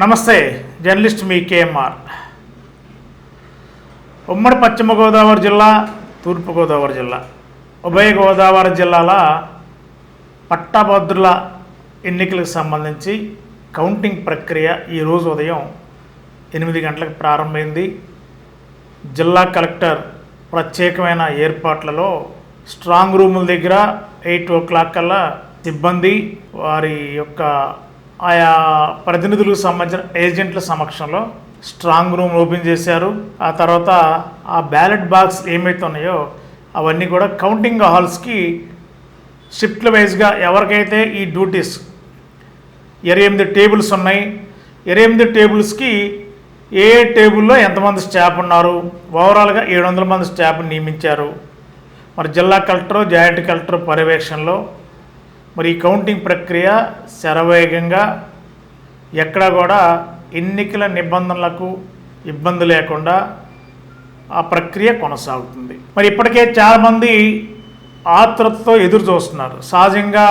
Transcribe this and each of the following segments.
నమస్తే, జర్నలిస్ట్ మీ కేఎంఆర్. ఉమ్మడి పశ్చిమ గోదావరి జిల్లా, తూర్పు గోదావరి జిల్లా, ఉభయ గోదావరి జిల్లాల పట్టభద్రుల ఎన్నికలకు సంబంధించి కౌంటింగ్ ప్రక్రియ ఈరోజు ఉదయం 8 గంటలకు ప్రారంభమైంది. జిల్లా కలెక్టర్ ప్రత్యేకమైన ఏర్పాట్లలో స్ట్రాంగ్ రూముల దగ్గర 8 o'clock కల్లా సిబ్బంది వారి యొక్క ఆయా ప్రతినిధులకు సంబంధించిన ఏజెంట్ల సమక్షంలో స్ట్రాంగ్ రూమ్ ఓపెన్ చేశారు. ఆ తర్వాత ఆ బ్యాలెట్ బాక్స్ ఏమైతే ఉన్నాయో అవన్నీ కూడా కౌంటింగ్ హాల్స్కి షిఫ్ట్ల వైజ్గా ఎవరికైతే ఈ డ్యూటీస్ 28 టేబుల్స్ ఉన్నాయి, 28 టేబుల్స్కి ఏ టేబుల్లో ఎంతమంది స్టాఫ్ ఉన్నారు, ఓవరాల్గా 700 మంది స్టాఫ్ని నియమించారు. మరి జిల్లా కలెక్టర్, జాయింట్ కలెక్టర్ పర్యవేక్షణలో మరి ఈ కౌంటింగ్ ప్రక్రియ శరవేగంగా ఎక్కడా కూడా ఎన్నికల నిబంధనలకు ఇబ్బంది లేకుండా ఆ ప్రక్రియ కొనసాగుతుంది. మరి ఇప్పటికే చాలామంది ఆతృతతో ఎదురు చూస్తున్నారు. సహజంగా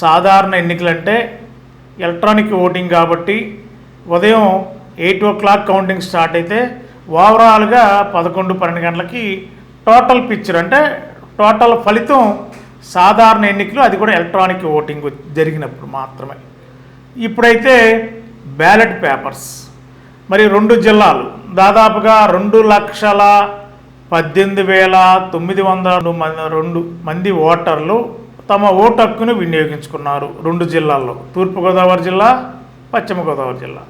సాధారణ ఎన్నికలంటే ఎలక్ట్రానిక్ ఓటింగ్ కాబట్టి ఉదయం 8 o'clock కౌంటింగ్ స్టార్ట్ అయితే ఓవరాల్గా 11-12 గంటలకి టోటల్ పిక్చర్ అంటే టోటల్ ఫలితం సాధారణ ఎన్నికలు, అది కూడా ఎలక్ట్రానిక్ ఓటింగ్ జరిగినప్పుడు మాత్రమే. ఇప్పుడైతే బ్యాలెట్ పేపర్స్ మరి 2 జిల్లాలు దాదాపుగా 2,18,902 మంది ఓటర్లు తమ ఓటు హక్కును వినియోగించుకున్నారు 2 జిల్లాల్లో, తూర్పుగోదావరి జిల్లా, పశ్చిమ గోదావరి జిల్లా.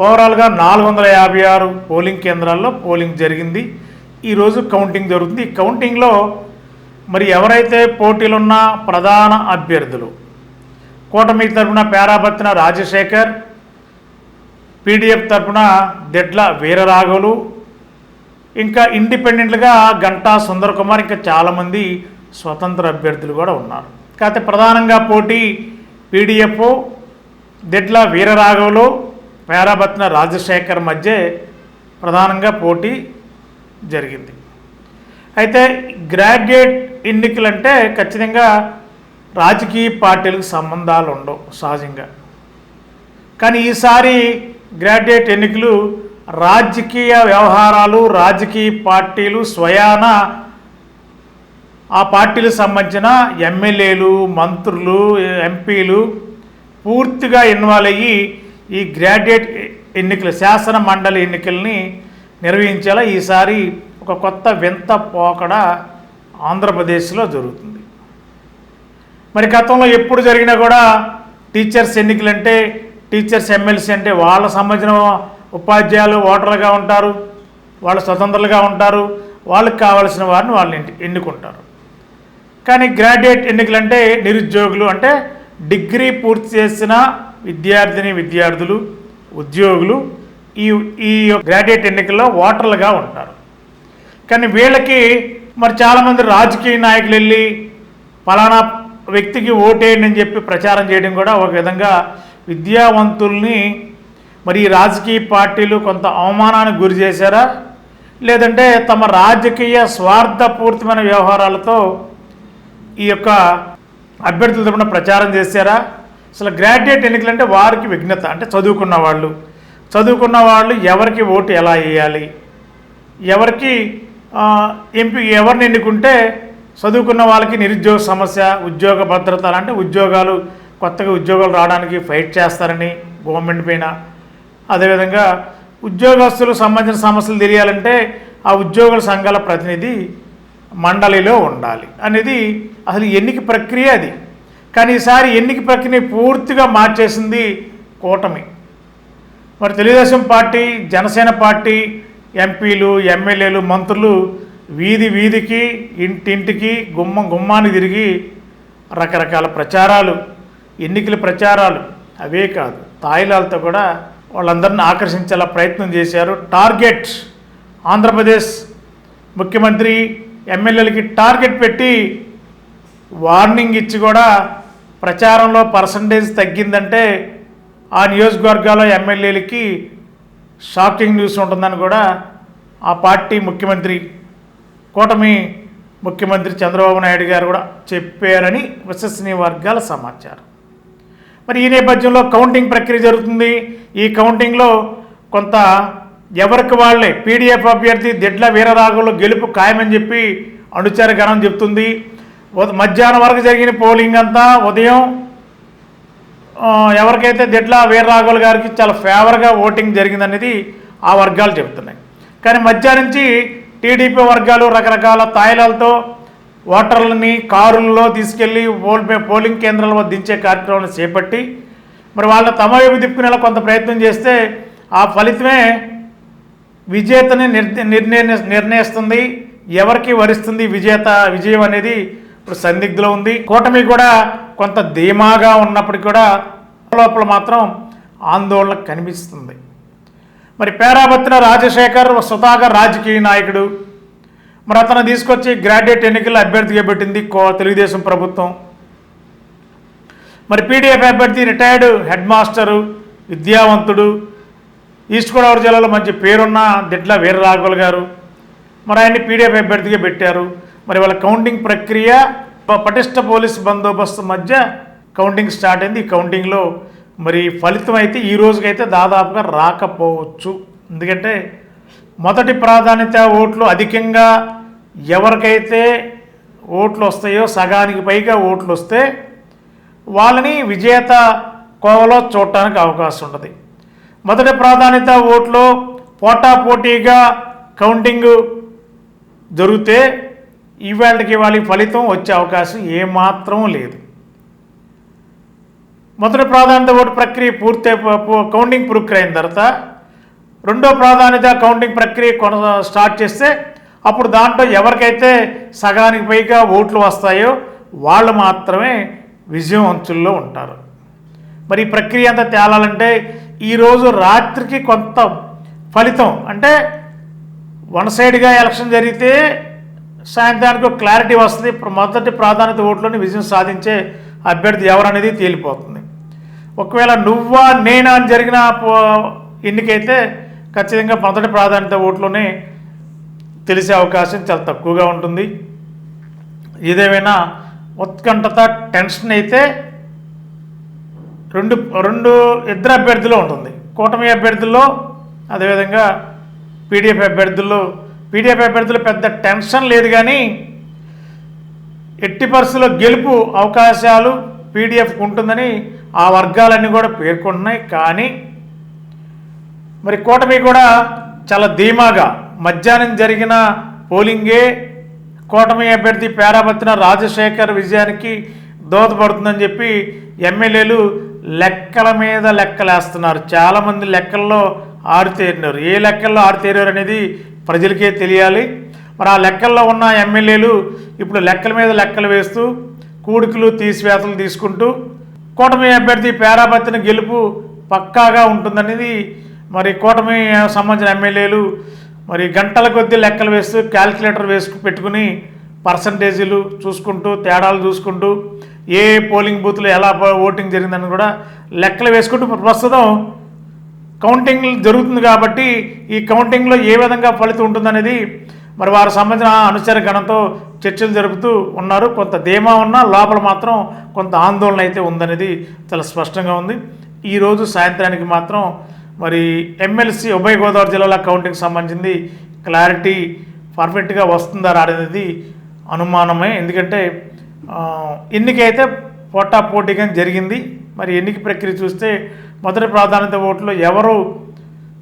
ఓవరాల్గా 456 పోలింగ్ కేంద్రాల్లో పోలింగ్ జరిగింది. ఈరోజు కౌంటింగ్ జరుగుతుంది. ఈ కౌంటింగ్లో మరి ఎవరైతే పోటీలున్న ప్రధాన అభ్యర్థులు, కూటమి తరపున పేరాబత్తిన రాజశేఖర్, పీడిఎఫ్ తరపున దెడ్ల వీరరాఘవులు, ఇంకా ఇండిపెండెంట్గా గంటా సుందర్ కుమార్, ఇంకా చాలామంది స్వతంత్ర అభ్యర్థులు కూడా ఉన్నారు. కాకపోతే ప్రధానంగా పోటీ పీడిఎఫ్, దెడ్ల వీరరాఘవులు, పేరాబత్తిన రాజశేఖర్ మధ్య ప్రధానంగా పోటీ జరిగింది. అయితే గ్రాడ్యుయేట్ ఎన్నికలంటే ఖచ్చితంగా రాజకీయ పార్టీలకు సంబంధాలు ఉండవు సహజంగా. కానీ ఈసారి గ్రాడ్యుయేట్ ఎన్నికలు రాజకీయ వ్యవహారాలు, రాజకీయ పార్టీలు స్వయాన ఆ పార్టీలకు సంబంధించిన ఎమ్మెల్యేలు, మంత్రులు, ఎంపీలు పూర్తిగా ఇన్వాల్వ్ అయ్యి ఈ గ్రాడ్యుయేట్ ఎన్నికలు, శాసన మండలి ఎన్నికల్ని నిర్వహించేలా ఈసారి ఒక కొత్త వింత పోకడ ఆంధ్రప్రదేశ్లో జరుగుతుంది. మరి గతంలో ఎప్పుడు జరిగినా కూడా టీచర్స్ ఎన్నికలంటే, టీచర్స్ ఎమ్మెల్సీ అంటే వాళ్ళ సంబంధించిన ఉపాధ్యాయులు ఓటర్లుగా ఉంటారు, వాళ్ళు స్వతంత్రులుగా ఉంటారు, వాళ్ళకి కావాల్సిన వారిని వాళ్ళు ఎన్నుకుంటారు. కానీ గ్రాడ్యుయేట్ ఎన్నికలంటే నిరుద్యోగులు అంటే డిగ్రీ పూర్తి చేసిన విద్యార్థులు, ఉద్యోగులు ఈ గ్రాడ్యుయేట్ ఎన్నికల్లో ఓటర్లుగా ఉంటారు. కానీ వీళ్ళకి మరి చాలామంది రాజకీయ నాయకులు వెళ్ళి ఫలానా వ్యక్తికి ఓటేయండి అని చెప్పి ప్రచారం చేయడం కూడా ఒక విధంగా విద్యావంతుల్ని మరి రాజకీయ పార్టీలు కొంత అవమానానికి గురి చేశారా, లేదంటే తమ రాజకీయ స్వార్థపూరితమైన వ్యవహారాలతో ఈ యొక్క అభ్యర్థుల తరపున ప్రచారం చేశారా? అసలు గ్రాడ్యుయేట్ ఎన్నికలంటే వారికి విఘ్నత అంటే చదువుకున్న వాళ్ళు ఎవరికి ఓటు ఎలా వేయాలి, ఎవరికి ఎవరిని ఎన్నుకుంటే చదువుకున్న వాళ్ళకి నిరుద్యోగ సమస్య, ఉద్యోగ భద్రత అంటే ఉద్యోగాలు, కొత్తగా ఉద్యోగాలు రావడానికి ఫైట్ చేస్తారని గవర్నమెంట్ పైన, అదేవిధంగా ఉద్యోగస్తులకు సంబంధించిన సమస్యలు తెలియాలంటే ఆ ఉద్యోగుల సంఘాల ప్రతినిధి మండలిలో ఉండాలి అనేది అసలు ఎన్నిక ప్రక్రియ అది. కానీ ఈసారి ఎన్నిక ప్రక్రియ పూర్తిగా మార్చేసింది కూటమి. మరి తెలుగుదేశం పార్టీ, జనసేన పార్టీ ఎంపీలు, ఎమ్మెల్యేలు, మంత్రులు వీధికి, ఇంటింటికి, గుమ్మానికి తిరిగి రకరకాల ప్రచారాలు, ఎన్నికల ప్రచారాలు, అవే కాదు తాయిలాలతో కూడా వాళ్ళందరినీ ఆకర్షించేలా ప్రయత్నం చేశారు. టార్గెట్ ఆంధ్రప్రదేశ్ ముఖ్యమంత్రి ఎమ్మెల్యేలకి టార్గెట్ పెట్టి వార్నింగ్ ఇచ్చి కూడా ప్రచారంలో పర్సంటేజ్ తగ్గిందంటే ఆ నియోజకవర్గాల ఎమ్మెల్యేలకి షాకింగ్ న్యూస్ ఉంటుందని కూడా ఆ పార్టీ ముఖ్యమంత్రి, కూటమి ముఖ్యమంత్రి చంద్రబాబు నాయుడు గారు కూడా చెప్పారని విశ్వసనీయ వర్గాల సమాచారం. మరి ఈ నేపథ్యంలో కౌంటింగ్ ప్రక్రియ జరుగుతుంది. ఈ కౌంటింగ్లో కొంత ఎవరికి వాళ్ళే పీడీఎఫ్ అభ్యర్థి దిడ్ల వీరరాఘవులు గెలుపు ఖాయమని చెప్పి అనుచర గణం చెప్తుంది. మధ్యాహ్నం వరకు జరిగిన పోలింగ్ అంతా ఉదయం ఎవరికైతే దిడ్ల వీరరాఘవులు గారికి చాలా ఫేవర్గా ఓటింగ్ జరిగిందనేది ఆ వర్గాలు చెబుతున్నాయి. కానీ మధ్యాహ్నం నుంచి టీడీపీ వర్గాలు రకరకాల తాయిలాలతో ఓటర్లని కారుల్లో తీసుకెళ్లి పోలింగ్ కేంద్రాల వద్ద దించే కార్యక్రమాన్ని చేపట్టి మరి వాళ్ళని తమ వైపు తిప్పుకునేలా కొంత ప్రయత్నం చేస్తే ఆ ఫలితమే విజేతని నిర్ణయిస్తుంది. ఎవరికి వరిస్తుంది విజయం అనేది ఇప్పుడు సందిగ్ధంలో ఉంది. కూటమి కూడా కొంత ధీమాగా ఉన్నప్పటికీ కూడా లోపల మాత్రం ఆందోళన కనిపిస్తుంది. మరి పేరాబత్తిన రాజశేఖర్ స్వతహాగా రాజకీయ నాయకుడు. మరి అతను తీసుకొచ్చి గ్రాడ్యుయేట్ ఎన్నికల్లో అభ్యర్థిగా పెట్టింది తెలుగుదేశం ప్రభుత్వం. మరి పీడీఎఫ్ అభ్యర్థి రిటైర్డ్ హెడ్ మాస్టరు, విద్యావంతుడు, ఈస్ట్ గోదావరి జిల్లాలో మంచి పేరున్న దిడ్ల వీరరాఘవులు గారు. మరి ఆయన్ని పీడీఎఫ్ అభ్యర్థిగా పెట్టారు. మరి వాళ్ళ కౌంటింగ్ ప్రక్రియ పటిష్ట పోలీసు బందోబస్తు మధ్య కౌంటింగ్ స్టార్ట్ అయింది. ఈ కౌంటింగ్లో మరి ఫలితం అయితే ఈ రోజుకైతే దాదాపుగా రాకపోవచ్చు. ఎందుకంటే మొదటి ప్రాధాన్యత ఓట్లు అధికంగా ఎవరికైతే ఓట్లు వస్తాయో సగానికి పైగా ఓట్లు వస్తే వాళ్ళని విజేత కోవలో చూడటానికి అవకాశం ఉంటుంది. మొదటి ప్రాధాన్యత ఓట్లో పోటాపోటీగా కౌంటింగ్ జరిగితే ఇవాళకి వాళ్ళకి ఫలితం వచ్చే అవకాశం ఏమాత్రం లేదు. మొదటి ప్రాధాన్యత ఓటు ప్రక్రియ కౌంటింగ్ ప్రక్రియ అయిన తర్వాత రెండో ప్రాధాన్యత కౌంటింగ్ ప్రక్రియ స్టార్ట్ చేస్తే అప్పుడు దాంట్లో ఎవరికైతే సగానికి పైగా ఓట్లు వస్తాయో వాళ్ళు మాత్రమే విజయం అంచుల్లో ఉంటారు. మరి ఈ ప్రక్రియ అంతా తేలాలంటే ఈరోజు రాత్రికి కొంత ఫలితం అంటే వన్ సైడ్గా ఎలక్షన్ జరిగితే సాయంత్రానికి క్లారిటీ వస్తుంది. మొదటి ప్రాధాన్యత ఓట్లోని విజయం సాధించే అభ్యర్థి ఎవరనేది తేలిపోతుంది. ఒకవేళ నువ్వా నేనా అని జరిగిన ఎన్నికైతే ఖచ్చితంగా మొదటి ప్రాధాన్యత ఓట్లోనే తెలిసే అవకాశం చాలా తక్కువగా ఉంటుంది. ఏదేమైనా ఉత్కంఠత టెన్షన్ అయితే ఇద్దరు అభ్యర్థుల్లో ఉంటుంది. కూటమి అభ్యర్థుల్లో అదేవిధంగా పీడీఎఫ్ అభ్యర్థుల్లో పెద్ద టెన్షన్ లేదు. కానీ ఎట్టి పరిస్థితుల్లో గెలుపు అవకాశాలు పీడీఎఫ్కి ఉంటుందని ఆ వర్గాలన్నీ కూడా పేర్కొంటున్నాయి. కానీ మరి కూటమి కూడా చాలా ధీమాగా మధ్యాహ్నం జరిగిన పోలింగే కూటమి అభ్యర్థి పేరాబత్తిన రాజశేఖర్ విజయానికి దోహదపడుతుందని చెప్పి ఎమ్మెల్యేలు లెక్కల మీద లెక్కలేస్తున్నారు. చాలామంది లెక్కల్లో ఆరితేరినారు. ఏ లెక్కల్లో ఆరితేరారు అనేది ప్రజలకే తెలియాలి. మరి ఆ లెక్కల్లో ఉన్న ఎమ్మెల్యేలు ఇప్పుడు లెక్కల మీద లెక్కలు వేస్తూ కూడికలు తీసివేతలు తీసుకుంటూ కూటమి అభ్యర్థి పేరాబత్తిన గెలుపు పక్కాగా ఉంటుందనేది మరి కూటమి సంబంధించిన ఎమ్మెల్యేలు మరి గంటల కొద్దీ లెక్కలు వేస్తూ క్యాల్కులేటర్ పెట్టుకుని పర్సంటేజీలు చూసుకుంటూ తేడాలు చూసుకుంటూ ఏ పోలింగ్ బూత్లో ఎలా ఓటింగ్ జరిగిందని కూడా లెక్కలు వేసుకుంటూ ప్రస్తుతం కౌంటింగ్ జరుగుతుంది. కాబట్టి ఈ కౌంటింగ్లో ఏ విధంగా ఫలితం ఉంటుందనేది మరి వారికి సంబంధించిన అనుచర గణంతో చర్చలు జరుపుతూ ఉన్నారు. కొంత ధీమా ఉన్నా లోపల మాత్రం కొంత ఆందోళన అయితే ఉందనేది చాలా స్పష్టంగా ఉంది. ఈరోజు సాయంత్రానికి మాత్రం మరి ఎమ్మెల్సీ ఉభయ గోదావరి జిల్లాల కౌంటింగ్ సంబంధించింది క్లారిటీ పర్ఫెక్ట్గా వస్తుందా రాదనేది అనుమానమే. ఎందుకంటే ఎన్నికైతే పోటాపోటీగా జరిగింది. మరి ఎన్నిక ప్రక్రియ చూస్తే మొదటి ప్రాధాన్యత ఓట్లో ఎవరు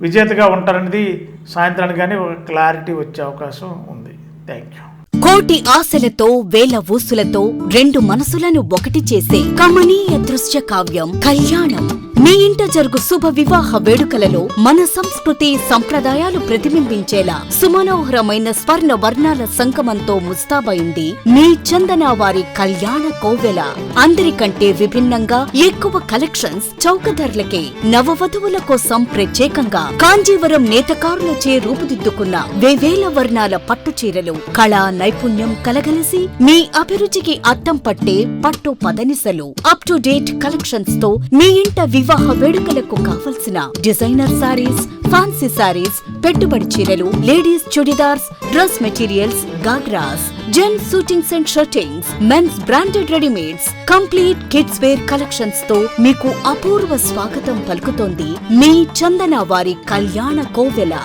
విజేతగా ఉంటారనేది సాయంత్రానికి కానీ ఒక క్లారిటీ వచ్చే అవకాశం ఉంది. Thank you. కోటి ఆశలతో వేల ఊసులతో రెండు మనసులను ఒకటి చేసే కమనీయ దృశ్య కావ్యం కళ్యాణం. మీ ఇంట జరుగు శుభ వివాహ వేడుకలలో మన సంస్కృతి సంప్రదాయాలు ప్రతిబింబించేలా సుమనోహరమైన స్వర్ణ వర్ణాల సంగమంతో ముస్తాబైంది మీ చందన వారి కళ్యాణ కోవెల. అందరికంటే విభిన్నంగా ఎక్కువ కలెక్షన్స్ చౌక ధరలకే నవవధువుల కోసం ప్రత్యేకంగా కాంజీవరం నేతకారులచే రూపుదిద్దుకున్న వేవేల వర్ణాల పట్టు చీరలు కళా నైపుణ్యం కలగలిసి మీ అభిరుచికి అద్దం పట్టే పట్టు పదనిసలు అప్ టు డేట్ కలెక్షన్స్ తో మీ ఇంట వివాహ వేడుకలకు కావలసిన డిజైనర్ సారీస్, ఫ్యాన్సీ సారీస్, పెట్టుబడి చీరలు, ladies churidars, dress materials, ghagras, gents suitings and shirtings, mens branded readymades, complete kids wear collections తో మీకు అపూర్వ స్వాగతం పలుకుతోంది మీ చందన వారి కళ్యాణ కోవెల.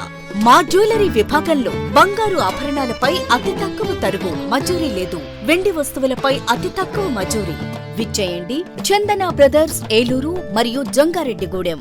మా జ్యువెలరీ విభాగంలో బంగారు ఆభరణాలపై అతి తక్కువ తరుగు, మజూరీ లేదు. వెండి వస్తువులపై అతి తక్కువ మజూరీ. విచ్చేయండి చందన బ్రదర్స్, ఏలూరు మరియు జంగారెడ్డిగూడెం.